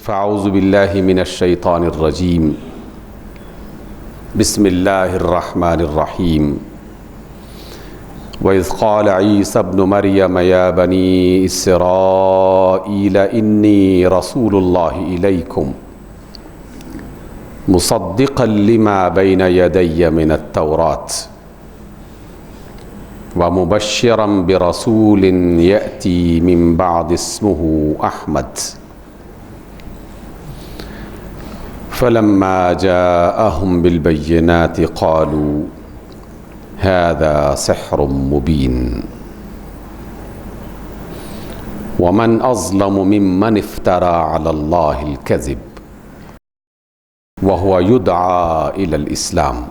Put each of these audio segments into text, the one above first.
فاعوذ باللہ من الشیطان الرجیم بسم اللہ الرحمن الرحیم وَإِذْ قَالَ عِيسَى ابْنُ مَرْيَمَ يَا بَنِي إِسْرَائِيلَ إِنِّي رَسُولُ اللَّهِ إِلَيْكُمْ مُصَدِّقًا لِمَا بَيْنَ يَدَيَّ مِنَ التَّوْرَاةِ وَمُبَشِّرًا بِرَسُولٍ يَأْتِي مِن بَعْدِ اسْمُهُ أَحْمَدُ فلما جاءهم بالبينات قالوا هذا سحر مبين ومن أظلم ممن افترى على الله الكذب وهو يدعى إلى الإسلام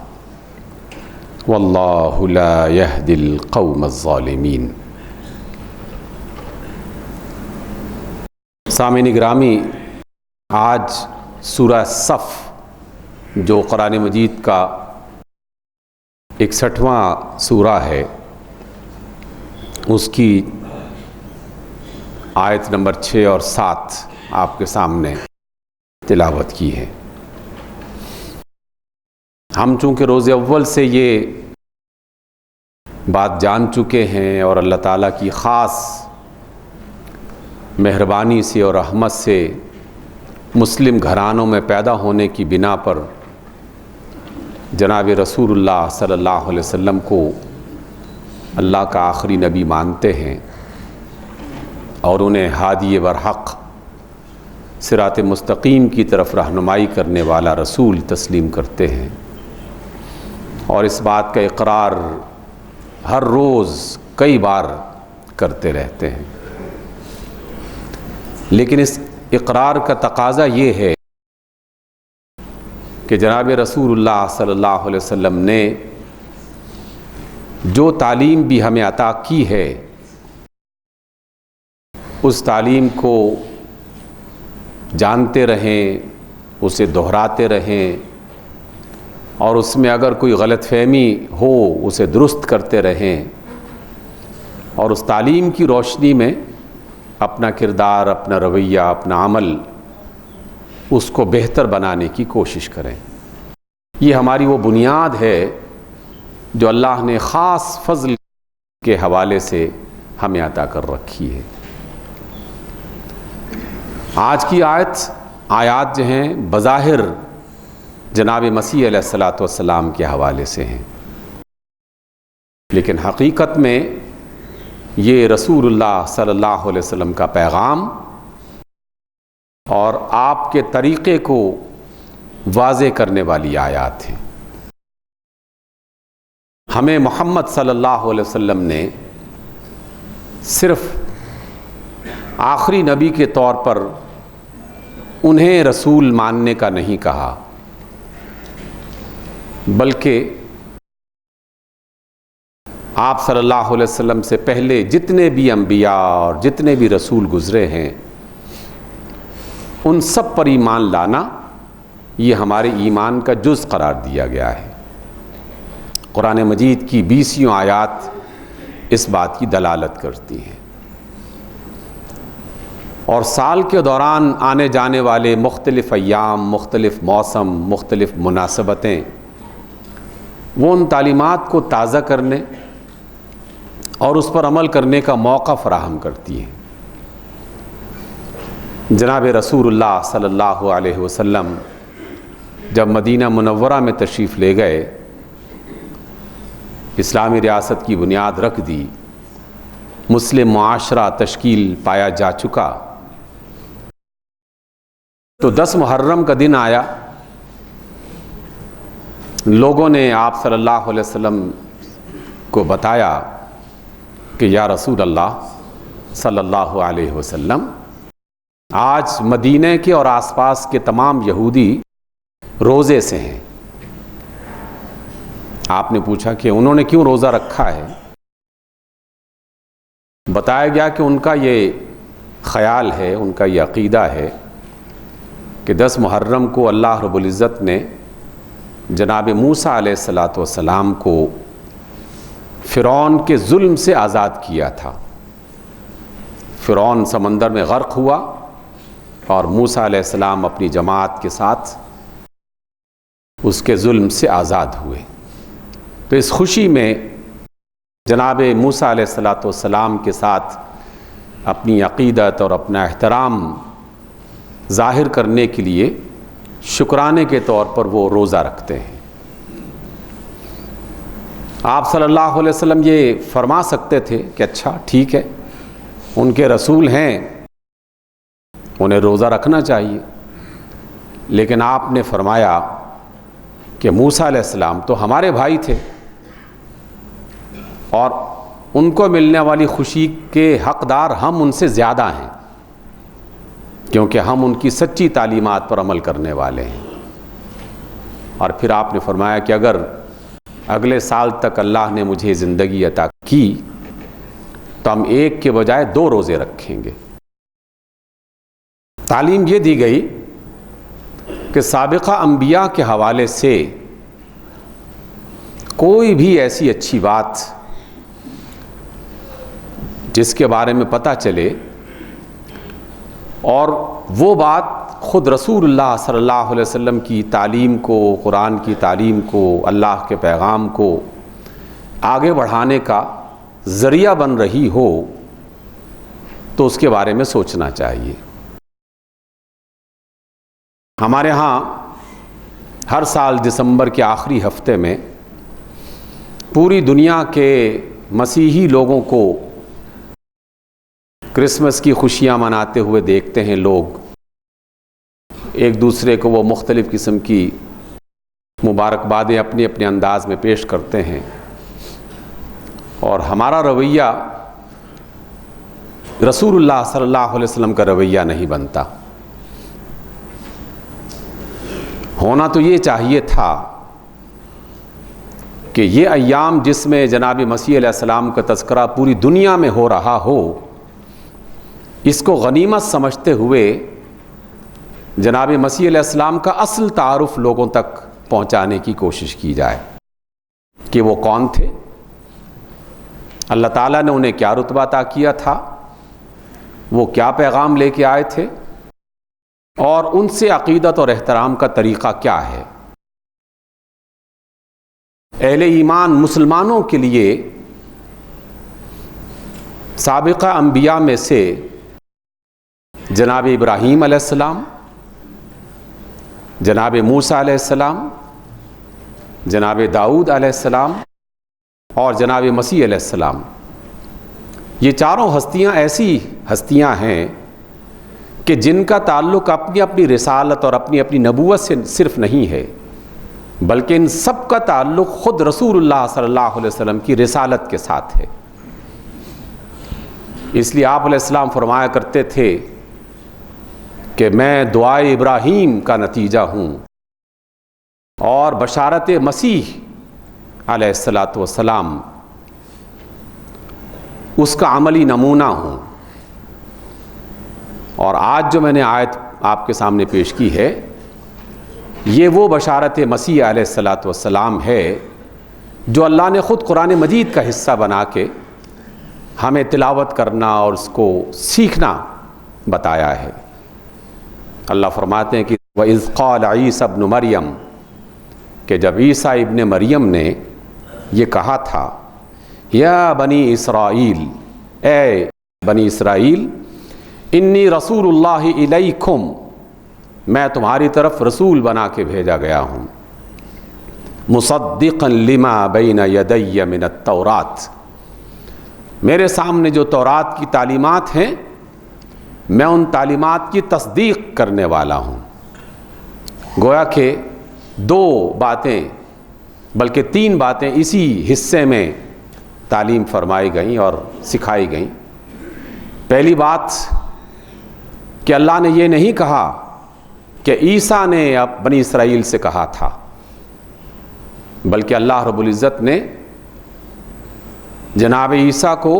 والله لا يهدي القوم الظالمين۔ سامعین گرامی، آج سورہ صف جو قرآن مجید کا 61واں سورہ ہے، اس کی آیت نمبر 6 اور 7 آپ کے سامنے تلاوت کی ہے۔ ہم چونکہ روز اول سے یہ بات جان چکے ہیں اور اللہ تعالیٰ کی خاص مہربانی سے اور رحمت سے مسلم گھرانوں میں پیدا ہونے کی بنا پر جناب رسول اللہ صلی اللہ علیہ وسلم کو اللہ کا آخری نبی مانتے ہیں اور انہیں ہادی برحق صراط مستقیم کی طرف رہنمائی کرنے والا رسول تسلیم کرتے ہیں، اور اس بات کا اقرار ہر روز کئی بار کرتے رہتے ہیں۔ لیکن اس اقرار کا تقاضا یہ ہے کہ جناب رسول اللہ صلی اللہ علیہ وسلم نے جو تعلیم بھی ہمیں عطا کی ہے، اس تعلیم کو جانتے رہیں، اسے دہراتے رہیں، اور اس میں اگر کوئی غلط فہمی ہو اسے درست کرتے رہیں، اور اس تعلیم کی روشنی میں اپنا کردار، اپنا رویہ، اپنا عمل اس کو بہتر بنانے کی کوشش کریں۔ یہ ہماری وہ بنیاد ہے جو اللہ نے خاص فضل کے حوالے سے ہمیں عطا کر رکھی ہے۔ آج کی آیات جو ہیں بظاہر جناب مسیح علیہ السلام کے حوالے سے ہیں، لیکن حقیقت میں یہ رسول اللہ صلی اللہ علیہ وسلم کا پیغام اور آپ کے طریقے کو واضح کرنے والی آیات ہیں۔ ہمیں محمد صلی اللہ علیہ وسلم نے صرف آخری نبی کے طور پر انہیں رسول ماننے کا نہیں کہا، بلکہ آپ صلی اللہ علیہ وسلم سے پہلے جتنے بھی انبیاء اور جتنے بھی رسول گزرے ہیں ان سب پر ایمان لانا یہ ہمارے ایمان کا جز قرار دیا گیا ہے۔ قرآن مجید کی 20 آیات اس بات کی دلالت کرتی ہیں، اور سال کے دوران آنے جانے والے مختلف ایام، مختلف موسم، مختلف مناسبتیں وہ ان تعلیمات کو تازہ کرنے اور اس پر عمل کرنے کا موقع فراہم کرتی ہیں۔ جناب رسول اللہ صلی اللہ علیہ وسلم جب مدینہ منورہ میں تشریف لے گئے، اسلامی ریاست کی بنیاد رکھ دی، مسلم معاشرہ تشکیل پایا جا چکا، تو 10 محرم کا دن آیا، لوگوں نے آپ صلی اللہ علیہ وسلم کو بتایا کہ یا رسول اللہ صلی اللہ علیہ وسلم، آج مدینہ کے اور آس پاس کے تمام یہودی روزے سے ہیں۔ آپ نے پوچھا کہ انہوں نے کیوں روزہ رکھا ہے؟ بتایا گیا کہ ان کا یہ خیال ہے، ان کا یہ عقیدہ ہے کہ 10 محرم کو اللہ رب العزت نے جناب موسیٰ علیہ السلام کو فرعون کے ظلم سے آزاد کیا تھا۔ فرعون سمندر میں غرق ہوا اور موسیٰ علیہ السلام اپنی جماعت کے ساتھ اس کے ظلم سے آزاد ہوئے۔ تو اس خوشی میں جناب موسیٰ علیہ السلام کے ساتھ اپنی عقیدت اور اپنا احترام ظاہر کرنے کے لیے شکرانے کے طور پر وہ روزہ رکھتے ہیں۔ آپ صلی اللہ علیہ وسلم یہ فرما سکتے تھے کہ اچھا ٹھیک ہے، ان کے رسول ہیں، انہیں روزہ رکھنا چاہیے، لیکن آپ نے فرمایا کہ موسیٰ علیہ السلام تو ہمارے بھائی تھے اور ان کو ملنے والی خوشی کے حقدار ہم ان سے زیادہ ہیں، کیونکہ ہم ان کی سچی تعلیمات پر عمل کرنے والے ہیں۔ اور پھر آپ نے فرمایا کہ اگر اگلے سال تک اللہ نے مجھے زندگی عطا کی تو ہم ایک کے بجائے 2 روزے رکھیں گے۔ تعلیم یہ دی گئی کہ سابقہ انبیاء کے حوالے سے کوئی بھی ایسی اچھی بات جس کے بارے میں پتہ چلے اور وہ بات خود رسول اللہ صلی اللہ علیہ وسلم کی تعلیم کو، قرآن کی تعلیم کو، اللہ کے پیغام کو آگے بڑھانے کا ذریعہ بن رہی ہو تو اس کے بارے میں سوچنا چاہیے۔ ہمارے ہاں ہر سال دسمبر کے آخری ہفتے میں پوری دنیا کے مسیحی لوگوں کو کرسمس کی خوشیاں مناتے ہوئے دیکھتے ہیں۔ لوگ ایک دوسرے کو وہ مختلف قسم کی مبارکبادیں اپنے اپنے انداز میں پیش کرتے ہیں، اور ہمارا رویہ رسول اللہ صلی اللہ علیہ وسلم کا رویہ نہیں بنتا۔ ہونا تو یہ چاہیے تھا کہ یہ ایام جس میں جناب مسیح علیہ السلام کا تذکرہ پوری دنیا میں ہو رہا ہو، اس کو غنیمت سمجھتے ہوئے جناب مسیح علیہ السلام کا اصل تعارف لوگوں تک پہنچانے کی کوشش کی جائے کہ وہ کون تھے، اللہ تعالیٰ نے انہیں کیا رتبہ عطا کیا تھا، وہ کیا پیغام لے کے آئے تھے، اور ان سے عقیدت اور احترام کا طریقہ کیا ہے۔ اہل ایمان مسلمانوں کے لیے سابقہ انبیاء میں سے جناب ابراہیم علیہ السلام، جناب موسیٰ علیہ السلام، جناب داؤد علیہ السلام اور جناب مسیح علیہ السلام، یہ چاروں ہستیاں ایسی ہستیاں ہیں کہ جن کا تعلق اپنی اپنی رسالت اور اپنی اپنی نبوت سے صرف نہیں ہے، بلکہ ان سب کا تعلق خود رسول اللہ صلی اللہ علیہ وسلم کی رسالت کے ساتھ ہے۔ اس لیے آپ علیہ السلام فرمایا کرتے تھے کہ میں دعائے ابراہیم کا نتیجہ ہوں اور بشارت مسیح علیہ السلام اس کا عملی نمونہ ہوں۔ اور آج جو میں نے آیت آپ کے سامنے پیش کی ہے، یہ وہ بشارت مسیح علیہ السلام ہے جو اللہ نے خود قرآن مجید کا حصہ بنا کے ہمیں تلاوت کرنا اور اس کو سیکھنا بتایا ہے۔ اللہ فرماتے ہیں کہ وَإِذْ قَالَ عِيسَى ابْنُ مَرْيَمَ، کہ جب عیسیٰ ابن مریم نے یہ کہا تھا، یا بنی اسرائیل، اے بنی اسرائیل، انی رسول اللہ الیکم، میں تمہاری طرف رسول بنا کے بھیجا گیا ہوں، مصدقا لما بین یدی من التورات، میرے سامنے جو تورات کی تعلیمات ہیں میں ان تعلیمات کی تصدیق کرنے والا ہوں۔ گویا کہ 2 باتیں بلکہ 3 باتیں اسی حصے میں تعلیم فرمائی گئیں اور سکھائی گئیں۔ پہلی بات کہ اللہ نے یہ نہیں کہا کہ عیسیٰ نے اب بنی اسرائیل سے کہا تھا، بلکہ اللہ رب العزت نے جناب عیسیٰ کو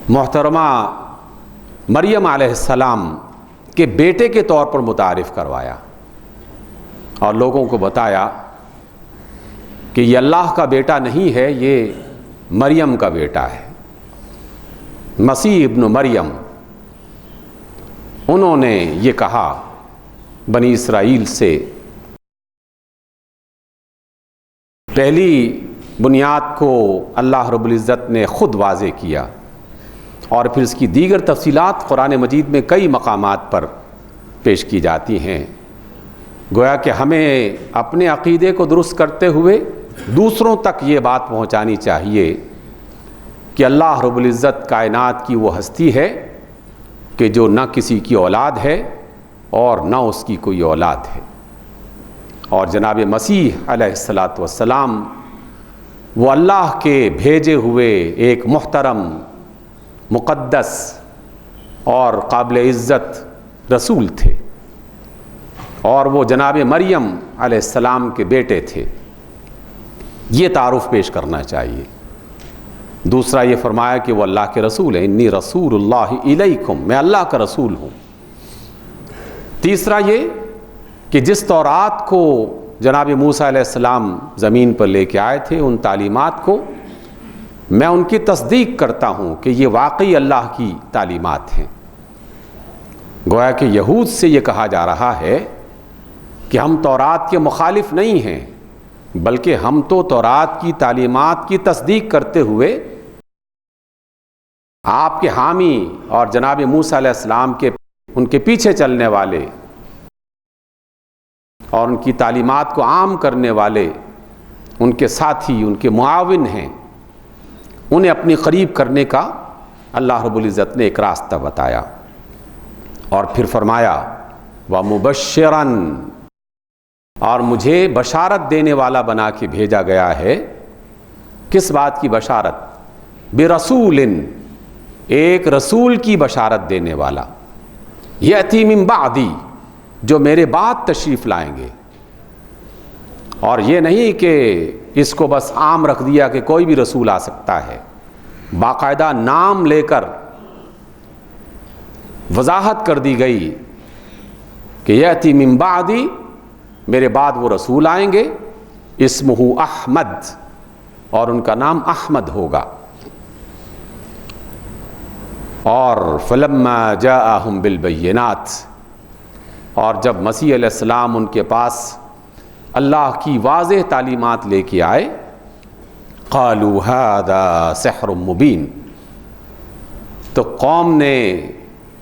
محترمہ مریم علیہ السلام کے بیٹے کے طور پر متعارف کروایا اور لوگوں کو بتایا کہ یہ اللہ کا بیٹا نہیں ہے، یہ مریم کا بیٹا ہے، مسیح ابن مریم۔ انہوں نے یہ کہا بنی اسرائیل سے، پہلی بنیاد کو اللہ رب العزت نے خود واضح کیا، اور پھر اس کی دیگر تفصیلات قرآن مجید میں کئی مقامات پر پیش کی جاتی ہیں۔ گویا کہ ہمیں اپنے عقیدے کو درست کرتے ہوئے دوسروں تک یہ بات پہنچانی چاہیے کہ اللہ رب العزت کائنات کی وہ ہستی ہے کہ جو نہ کسی کی اولاد ہے اور نہ اس کی کوئی اولاد ہے، اور جناب مسیح علیہ الصلاۃ والسلام وہ اللہ کے بھیجے ہوئے ایک محترم، مقدس اور قابل عزت رسول تھے، اور وہ جناب مریم علیہ السلام کے بیٹے تھے۔ یہ تعارف پیش کرنا چاہیے۔ دوسرا یہ فرمایا کہ وہ اللہ کے رسول ہیں، انی رسول اللہ الیکم، میں اللہ کا رسول ہوں۔ تیسرا یہ کہ جس تورات کو جناب موسیٰ علیہ السلام زمین پر لے کے آئے تھے، ان تعلیمات کو میں ان کی تصدیق کرتا ہوں کہ یہ واقعی اللہ کی تعلیمات ہیں۔ گویا کہ یہود سے یہ کہا جا رہا ہے کہ ہم تورات کے مخالف نہیں ہیں، بلکہ ہم تو تورات کی تعلیمات کی تصدیق کرتے ہوئے آپ کے حامی اور جناب موسیٰ علیہ السلام کے ان کے پیچھے چلنے والے اور ان کی تعلیمات کو عام کرنے والے، ان کے ساتھی، ان کے معاون ہیں، انہیں اپنی قریب کرنے کا اللہ رب العزت نے ایک راستہ بتایا، اور پھر فرمایا وَمُبَشِّرًا، اور مجھے بشارت دینے والا بنا کے بھیجا گیا ہے۔ کس بات کی بشارت؟ بِرَسُولٍ، ایک رسول کی بشارت دینے والا، یأتی من بعدی، جو میرے بعد تشریف لائیں گے۔ اور یہ نہیں کہ اس کو بس عام رکھ دیا کہ کوئی بھی رسول آ سکتا ہے، باقاعدہ نام لے کر وضاحت کر دی گئی کہ یأتی من بعدی، میرے بعد وہ رسول آئیں گے، اسمہ احمد، اور ان کا نام احمد ہوگا۔ اور فلما جاءہم بالبینات، اور جب مسیح علیہ السلام ان کے پاس اللہ کی واضح تعلیمات لے کے آئے، قالوا ھذا سحر مبین، تو قوم نے،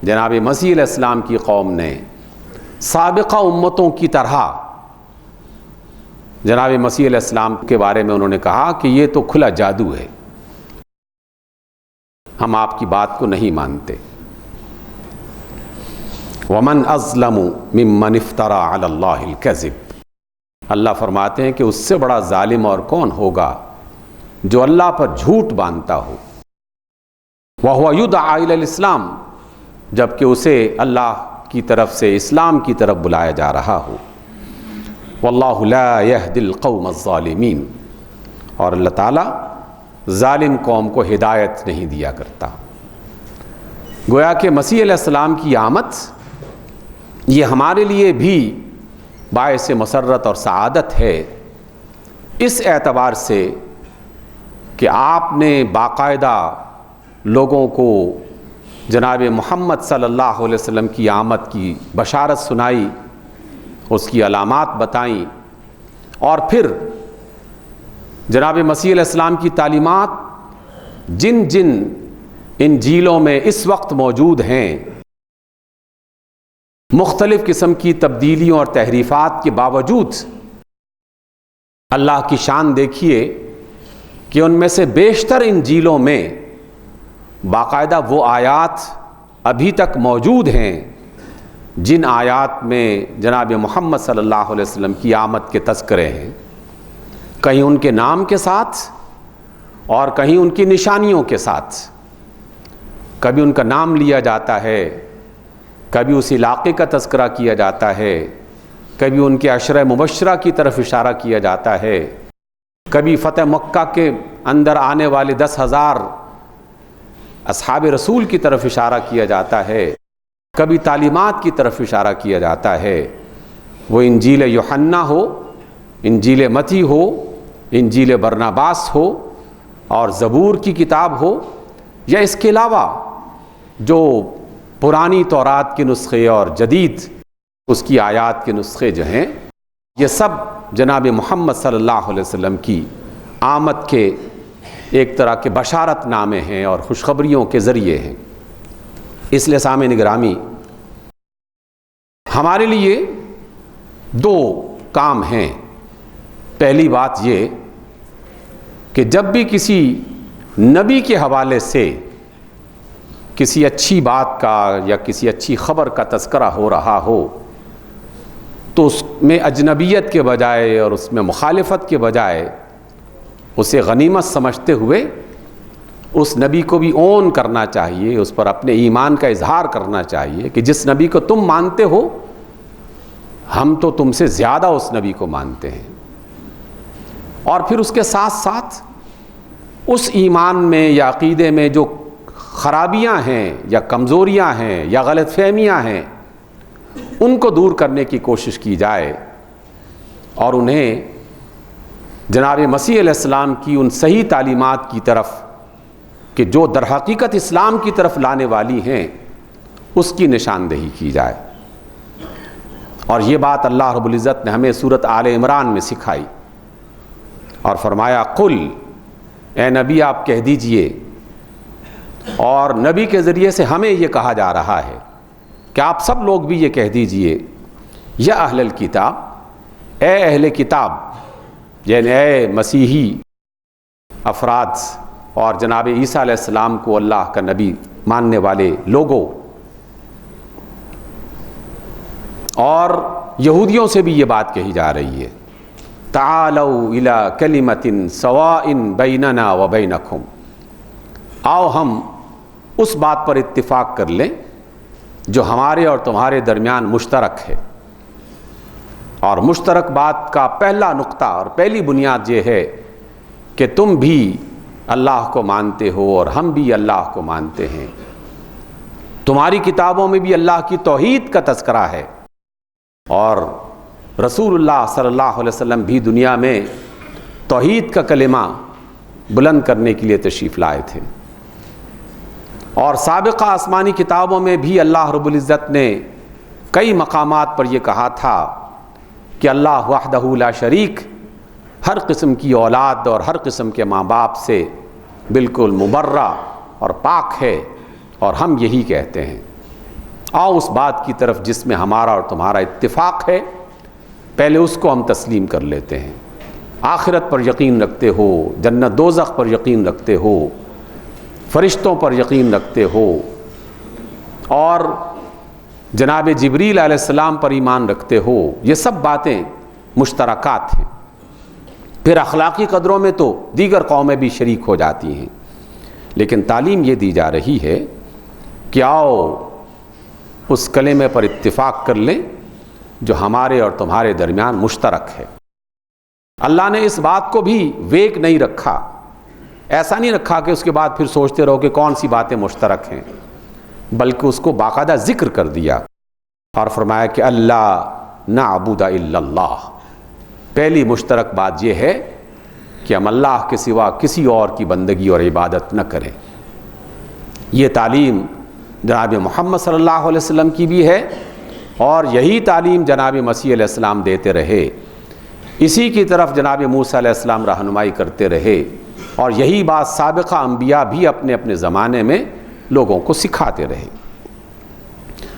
جناب مسیح علیہ السلام کی قوم نے سابقہ امتوں کی طرح جناب مسیح علیہ السلام کے بارے میں انہوں نے کہا کہ یہ تو کھلا جادو ہے، ہم آپ کی بات کو نہیں مانتے۔ وَمَنْ أَظْلَمُ مِمَّنِ افْتَرَى عَلَى اللَّهِ الْكَذِبَ، اللہ فرماتے ہیں کہ اس سے بڑا ظالم اور کون ہوگا جو اللہ پر جھوٹ باندھتا ہو، وَهُوَ يُدْعَى إِلَى الْإِسْلَامِ، جبکہ اسے اللہ کی طرف سے اسلام کی طرف بلایا جا رہا ہو۔ وَاللَّهُ لَا يَهْدِي الْقَوْمَ الظَّالِمِينَ، اور اللہ تعالیٰ ظالم قوم کو ہدایت نہیں دیا کرتا۔ گویا کہ مسیح علیہ السلام کی آمد یہ ہمارے لیے بھی باعث مسرت اور سعادت ہے، اس اعتبار سے کہ آپ نے باقاعدہ لوگوں کو جناب محمد صلی اللہ علیہ وسلم کی آمد کی بشارت سنائی، اس کی علامات بتائیں، اور پھر جناب مسیح علیہ السلام کی تعلیمات جن جن انجیلوں میں اس وقت موجود ہیں، مختلف قسم کی تبدیلیوں اور تحریفات کے باوجود اللہ کی شان دیکھیے کہ ان میں سے بیشتر انجیلوں میں باقاعدہ وہ آیات ابھی تک موجود ہیں جن آیات میں جناب محمد صلی اللہ علیہ وسلم کی آمد کے تذکرے ہیں، کہیں ان کے نام کے ساتھ اور کہیں ان کی نشانیوں کے ساتھ۔ کبھی ان کا نام لیا جاتا ہے، کبھی اس علاقے کا تذکرہ کیا جاتا ہے، کبھی ان کے عشرہ مبشرہ کی طرف اشارہ کیا جاتا ہے، کبھی فتح مکہ کے اندر آنے والے 10,000 اصحاب رسول کی طرف اشارہ کیا جاتا ہے، کبھی تعلیمات کی طرف اشارہ کیا جاتا ہے۔ وہ انجیل یوحنا ہو، انجیل متی ہو، انجیل برناباس ہو، اور زبور کی کتاب ہو، یا اس کے علاوہ جو پرانی تورات کے نسخے اور جدید اس کی آیات کے نسخے جو ہیں، یہ سب جناب محمد صلی اللہ علیہ وسلم کی آمد کے ایک طرح کے بشارت نامے ہیں اور خوشخبریوں کے ذریعے ہیں۔ اس لیے سامعین گرامی، ہمارے لیے دو کام ہیں۔ پہلی بات یہ کہ جب بھی کسی نبی کے حوالے سے کسی اچھی بات کا یا کسی اچھی خبر کا تذکرہ ہو رہا ہو تو اس میں اجنبیت کے بجائے اور اس میں مخالفت کے بجائے اسے غنیمت سمجھتے ہوئے اس نبی کو بھی اون کرنا چاہیے، اس پر اپنے ایمان کا اظہار کرنا چاہیے کہ جس نبی کو تم مانتے ہو ہم تو تم سے زیادہ اس نبی کو مانتے ہیں۔ اور پھر اس کے ساتھ ساتھ اس ایمان میں یا عقیدے میں جو خرابیاں ہیں یا کمزوریاں ہیں یا غلط فہمیاں ہیں ان کو دور کرنے کی کوشش کی جائے اور انہیں جناب مسیح علیہ السلام کی ان صحیح تعلیمات کی طرف کہ جو در حقیقت اسلام کی طرف لانے والی ہیں اس کی نشاندہی کی جائے۔ اور یہ بات اللہ رب العزت نے ہمیں سورۃ آل عمران میں سکھائی اور فرمایا قل، اے نبی آپ کہہ دیجئے، اور نبی کے ذریعے سے ہمیں یہ کہا جا رہا ہے کہ آپ سب لوگ بھی یہ کہہ دیجئے، یا اہل الکتاب، اے اہل کتاب، یعنی اے مسیحی افراد اور جناب عیسیٰ علیہ السلام کو اللہ کا نبی ماننے والے لوگوں، اور یہودیوں سے بھی یہ بات کہی جا رہی ہے، تعالوا الی کلمۃ سواء بیننا وبینکم، آؤ ہم اس بات پر اتفاق کر لیں جو ہمارے اور تمہارے درمیان مشترک ہے۔ اور مشترک بات کا پہلا نقطہ اور پہلی بنیاد یہ ہے کہ تم بھی اللہ کو مانتے ہو اور ہم بھی اللہ کو مانتے ہیں، تمہاری کتابوں میں بھی اللہ کی توحید کا تذکرہ ہے، اور رسول اللہ صلی اللہ علیہ وسلم بھی دنیا میں توحید کا کلمہ بلند کرنے کے لیے تشریف لائے تھے۔ اور سابقہ آسمانی کتابوں میں بھی اللہ رب العزت نے کئی مقامات پر یہ کہا تھا کہ اللہ وحدہ لا شریک ہر قسم کی اولاد اور ہر قسم کے ماں باپ سے بالکل مبرہ اور پاک ہے، اور ہم یہی کہتے ہیں۔ آؤ اس بات کی طرف جس میں ہمارا اور تمہارا اتفاق ہے، پہلے اس کو ہم تسلیم کر لیتے ہیں۔ آخرت پر یقین رکھتے ہو، جنت دوزخ پر یقین رکھتے ہو، فرشتوں پر یقین رکھتے ہو، اور جناب جبریل علیہ السلام پر ایمان رکھتے ہو، یہ سب باتیں مشترکات ہیں۔ پھر اخلاقی قدروں میں تو دیگر قومیں بھی شریک ہو جاتی ہیں، لیکن تعلیم یہ دی جا رہی ہے کہ آؤ اس کلمے پر اتفاق کر لیں جو ہمارے اور تمہارے درمیان مشترک ہے۔ اللہ نے اس بات کو بھی ویک نہیں رکھا، ایسا نہیں رکھا کہ اس کے بعد پھر سوچتے رہو کہ کون سی باتیں مشترک ہیں، بلکہ اس کو باقاعدہ ذکر کر دیا اور فرمایا کہ اللہ نعبد الا اللہ۔ پہلی مشترک بات یہ ہے کہ ہم اللہ کے سوا کسی اور کی بندگی اور عبادت نہ کریں۔ یہ تعلیم جناب محمد صلی اللہ علیہ وسلم کی بھی ہے، اور یہی تعلیم جناب مسیح علیہ السلام دیتے رہے، اسی کی طرف جناب موسیٰ علیہ السلام رہنمائی کرتے رہے، اور یہی بات سابقہ انبیاء بھی اپنے اپنے زمانے میں لوگوں کو سکھاتے رہے۔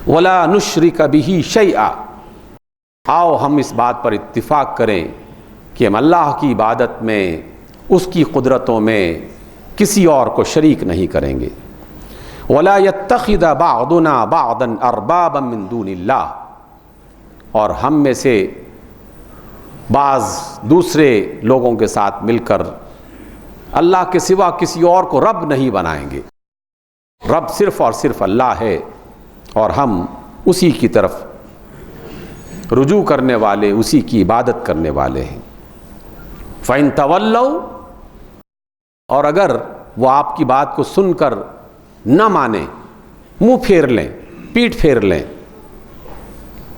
وَلَا نُشْرِكَ بِهِ شَيْئًا، آؤ ہم اس بات پر اتفاق کریں کہ ہم اللہ کی عبادت میں، اس کی قدرتوں میں کسی اور کو شریک نہیں کریں گے۔ وَلَا يَتَّخِذَ بَعْضُنَا بَعْضًا أَرْبَابًا مِّن دُونِ اللَّهِ، اور ہم میں سے بعض دوسرے لوگوں کے ساتھ مل کر اللہ کے سوا کسی اور کو رب نہیں بنائیں گے۔ رب صرف اور صرف اللہ ہے، اور ہم اسی کی طرف رجوع کرنے والے، اسی کی عبادت کرنے والے ہیں۔ فَإِن تَوَلَّوْا، اور اگر وہ آپ کی بات کو سن کر نہ مانیں، منہ پھیر لیں، پیٹھ پھیر لیں،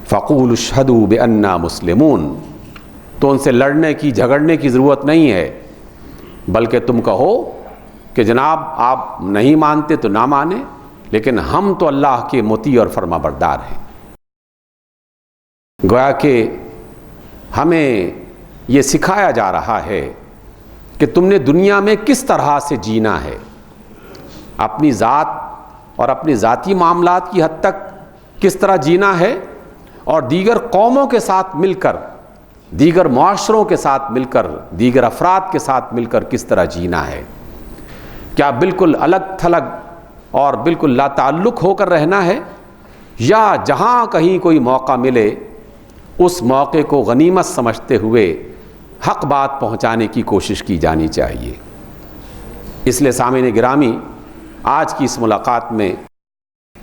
فَقُولُوا اشْهَدُوا بِأَنَّا مُسْلِمُونَ، تو ان سے لڑنے کی، جھگڑنے کی ضرورت نہیں ہے، بلکہ تم کہو کہ جناب آپ نہیں مانتے تو نہ مانیں، لیکن ہم تو اللہ کے مطیع اور فرما بردار ہیں۔ گویا کہ ہمیں یہ سکھایا جا رہا ہے کہ تم نے دنیا میں کس طرح سے جینا ہے، اپنی ذات اور اپنی ذاتی معاملات کی حد تک کس طرح جینا ہے، اور دیگر قوموں کے ساتھ مل کر، دیگر معاشروں کے ساتھ مل کر، دیگر افراد کے ساتھ مل کر کس طرح جینا ہے۔ کیا بالکل الگ تھلگ اور بالکل لا تعلق ہو کر رہنا ہے، یا جہاں کہیں کوئی موقع ملے اس موقع کو غنیمت سمجھتے ہوئے حق بات پہنچانے کی کوشش کی جانی چاہیے۔ اس لیے سامعین گرامی، آج کی اس ملاقات میں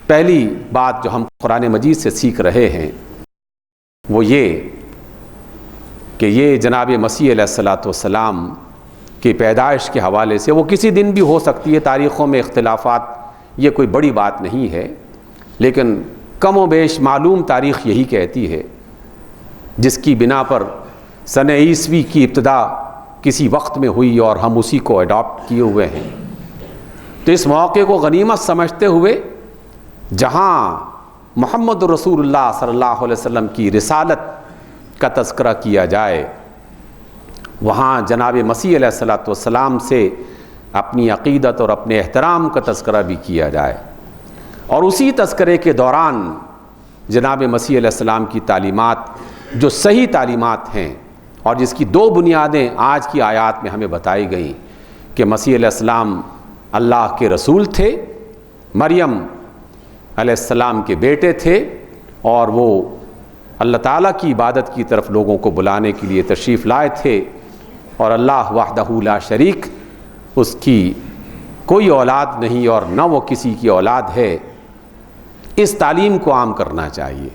پہلی بات جو ہم قرآن مجید سے سیکھ رہے ہیں وہ یہ کہ یہ جناب مسیح علیہ الصلاۃ والسلام کی پیدائش کے حوالے سے، وہ کسی دن بھی ہو سکتی ہے، تاریخوں میں اختلافات، یہ کوئی بڑی بات نہیں ہے، لیکن کم و بیش معلوم تاریخ یہی کہتی ہے، جس کی بنا پر سن عیسوی کی ابتدا کسی وقت میں ہوئی اور ہم اسی کو اڈاپٹ کیے ہوئے ہیں۔ تو اس موقع کو غنیمت سمجھتے ہوئے جہاں محمد رسول اللہ صلی اللہ علیہ وسلم کی رسالت کا تذکرہ کیا جائے، وہاں جناب مسیح علیہ الصلاۃ والسلام سے اپنی عقیدت اور اپنے احترام کا تذکرہ بھی کیا جائے، اور اسی تذکرے کے دوران جناب مسیح علیہ السلام کی تعلیمات جو صحیح تعلیمات ہیں، اور جس کی دو بنیادیں آج کی آیات میں ہمیں بتائی گئیں کہ مسیح علیہ السلام اللہ کے رسول تھے، مریم علیہ السلام کے بیٹے تھے، اور وہ اللہ تعالیٰ کی عبادت کی طرف لوگوں کو بلانے کے لیے تشریف لائے تھے، اور اللہ وحدہ لا شریک، اس کی کوئی اولاد نہیں اور نہ وہ کسی کی اولاد ہے۔ اس تعلیم کو عام کرنا چاہیے۔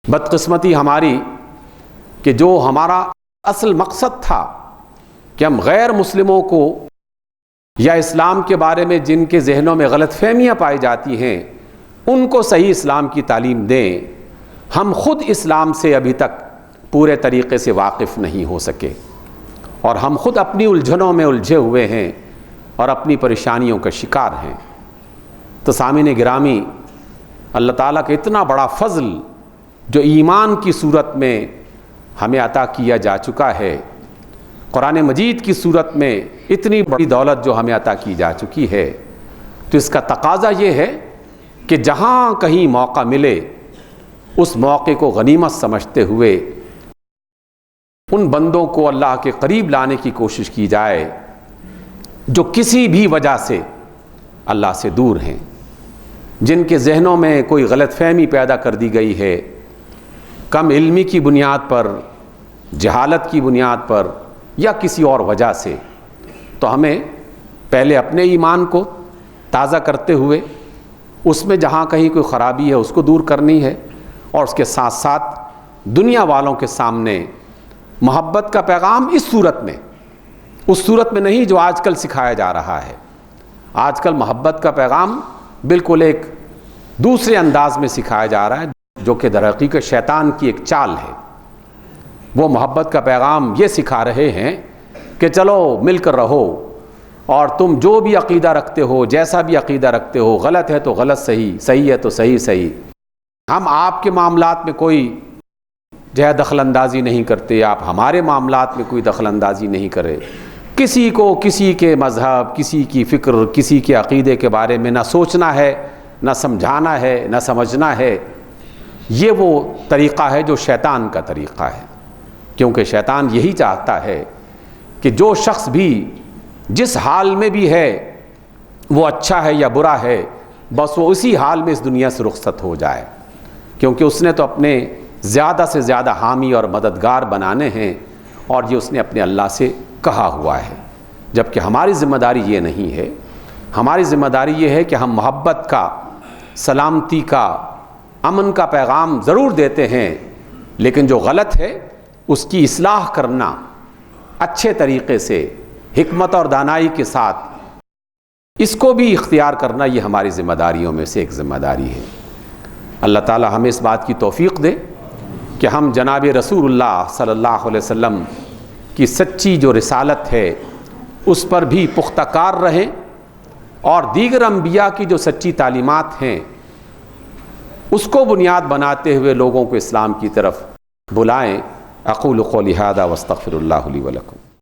بدقسمتی ہماری کہ جو ہمارا اصل مقصد تھا کہ ہم غیر مسلموں کو یا اسلام کے بارے میں جن کے ذہنوں میں غلط فہمیاں پائی جاتی ہیں ان کو صحیح اسلام کی تعلیم دیں، ہم خود اسلام سے ابھی تک پورے طریقے سے واقف نہیں ہو سکے، اور ہم خود اپنی الجھنوں میں الجھے ہوئے ہیں اور اپنی پریشانیوں کا شکار ہیں۔ تو سامعین گرامی، اللہ تعالیٰ کا اتنا بڑا فضل جو ایمان کی صورت میں ہمیں عطا کیا جا چکا ہے، قرآن مجید کی صورت میں اتنی بڑی دولت جو ہمیں عطا کی جا چکی ہے، تو اس کا تقاضا یہ ہے کہ جہاں کہیں موقع ملے اس موقع کو غنیمت سمجھتے ہوئے ان بندوں کو اللہ کے قریب لانے کی کوشش کی جائے جو کسی بھی وجہ سے اللہ سے دور ہیں، جن کے ذہنوں میں کوئی غلط فہمی پیدا کر دی گئی ہے، کم علمی کی بنیاد پر، جہالت کی بنیاد پر، یا کسی اور وجہ سے۔ تو ہمیں پہلے اپنے ایمان کو تازہ کرتے ہوئے اس میں جہاں کہیں کوئی خرابی ہے اس کو دور کرنی ہے، اور اس کے ساتھ ساتھ دنیا والوں کے سامنے محبت کا پیغام اس صورت میں، اس صورت میں نہیں جو آج کل سکھایا جا رہا ہے۔ آج کل محبت کا پیغام بالکل ایک دوسرے انداز میں سکھایا جا رہا ہے، جو کہ در حقیقت شیطان کی ایک چال ہے۔ وہ محبت کا پیغام یہ سکھا رہے ہیں کہ چلو مل کر رہو، اور تم جو بھی عقیدہ رکھتے ہو، جیسا بھی عقیدہ رکھتے ہو، غلط ہے تو غلط صحیح، صحیح ہے تو صحیح صحیح، ہم آپ کے معاملات میں کوئی جو ہے دخل اندازی نہیں کرتے، آپ ہمارے معاملات میں کوئی دخل اندازی نہیں کرے۔ کسی کو کسی کے مذہب، کسی کی فکر، کسی کے عقیدے کے بارے میں نہ سوچنا ہے، نہ سمجھانا ہے، نہ سمجھنا ہے۔ یہ وہ طریقہ ہے جو شیطان کا طریقہ ہے، کیونکہ شیطان یہی چاہتا ہے کہ جو شخص بھی جس حال میں بھی ہے وہ اچھا ہے یا برا ہے، بس وہ اسی حال میں اس دنیا سے رخصت ہو جائے، کیونکہ اس نے تو اپنے زیادہ سے زیادہ حامی اور مددگار بنانے ہیں، اور یہ اس نے اپنے اللہ سے کہا ہوا ہے۔ جبکہ ہماری ذمہ داری یہ نہیں ہے، ہماری ذمہ داری یہ ہے کہ ہم محبت کا، سلامتی کا، امن کا پیغام ضرور دیتے ہیں، لیکن جو غلط ہے اس کی اصلاح کرنا اچھے طریقے سے، حکمت اور دانائی کے ساتھ، اس کو بھی اختیار کرنا، یہ ہماری ذمہ داریوں میں سے ایک ذمہ داری ہے۔ اللہ تعالی ہمیں اس بات کی توفیق دے کہ ہم جناب رسول اللہ صلی اللہ علیہ وسلم کی سچی جو رسالت ہے اس پر بھی پختہ کار رہیں، اور دیگر انبیاء کی جو سچی تعلیمات ہیں اس کو بنیاد بناتے ہوئے لوگوں کو اسلام کی طرف بلائیں۔ اقول قولی ھذا واستغفر اللہ لی ولکم۔